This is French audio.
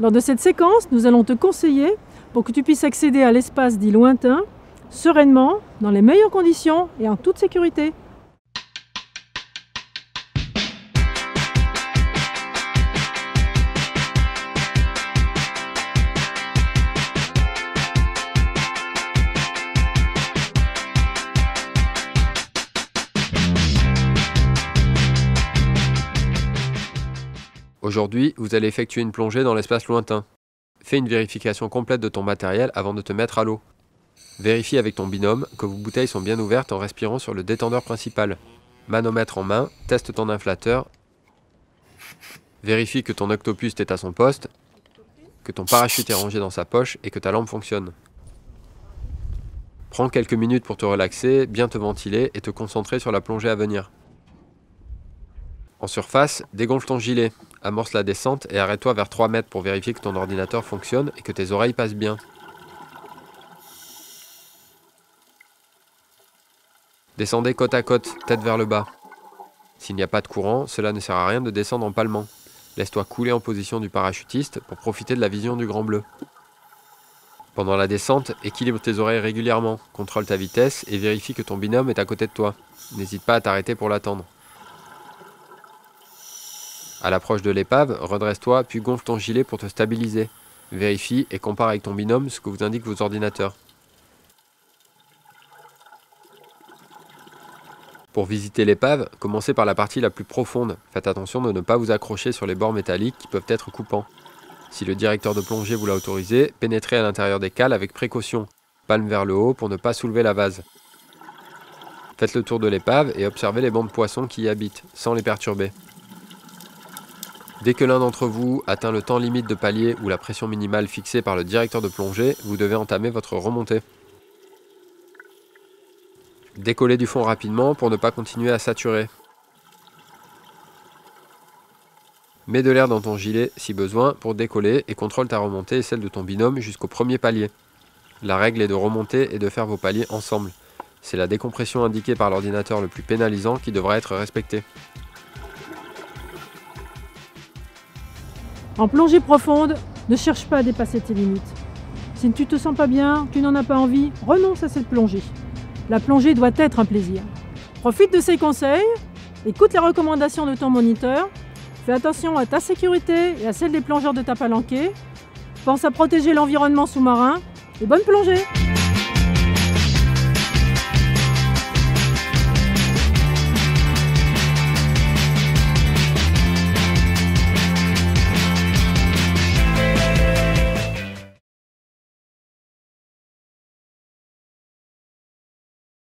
Lors de cette séquence, nous allons te conseiller pour que tu puisses accéder à l'espace dit lointain, sereinement, dans les meilleures conditions et en toute sécurité. Aujourd'hui, vous allez effectuer une plongée dans l'espace lointain. Fais une vérification complète de ton matériel avant de te mettre à l'eau. Vérifie avec ton binôme que vos bouteilles sont bien ouvertes en respirant sur le détendeur principal. Manomètre en main, teste ton inflateur. Vérifie que ton octopus est à son poste, que ton parachute est rangé dans sa poche et que ta lampe fonctionne. Prends quelques minutes pour te relaxer, bien te ventiler et te concentrer sur la plongée à venir. En surface, dégonfle ton gilet, amorce la descente et arrête-toi vers 3 mètres pour vérifier que ton ordinateur fonctionne et que tes oreilles passent bien. Descendez côte à côte, tête vers le bas. S'il n'y a pas de courant, cela ne sert à rien de descendre en palmant. Laisse-toi couler en position du parachutiste pour profiter de la vision du grand bleu. Pendant la descente, équilibre tes oreilles régulièrement, contrôle ta vitesse et vérifie que ton binôme est à côté de toi. N'hésite pas à t'arrêter pour l'attendre. À l'approche de l'épave, redresse-toi puis gonfle ton gilet pour te stabiliser. Vérifie et compare avec ton binôme ce que vous indiquent vos ordinateurs. Pour visiter l'épave, commencez par la partie la plus profonde. Faites attention de ne pas vous accrocher sur les bords métalliques qui peuvent être coupants. Si le directeur de plongée vous l'a autorisé, pénétrez à l'intérieur des cales avec précaution, palme vers le haut pour ne pas soulever la vase. Faites le tour de l'épave et observez les bancs de poissons qui y habitent, sans les perturber. Dès que l'un d'entre vous atteint le temps limite de palier ou la pression minimale fixée par le directeur de plongée, vous devez entamer votre remontée. Décollez du fond rapidement pour ne pas continuer à saturer. Mets de l'air dans ton gilet si besoin pour décoller et contrôle ta remontée et celle de ton binôme jusqu'au premier palier. La règle est de remonter et de faire vos paliers ensemble. C'est la décompression indiquée par l'ordinateur le plus pénalisant qui devra être respectée. En plongée profonde, ne cherche pas à dépasser tes limites. Si tu ne te sens pas bien, tu n'en as pas envie, renonce à cette plongée. La plongée doit être un plaisir. Profite de ces conseils, écoute les recommandations de ton moniteur, fais attention à ta sécurité et à celle des plongeurs de ta palanquée, pense à protéger l'environnement sous-marin et bonne plongée!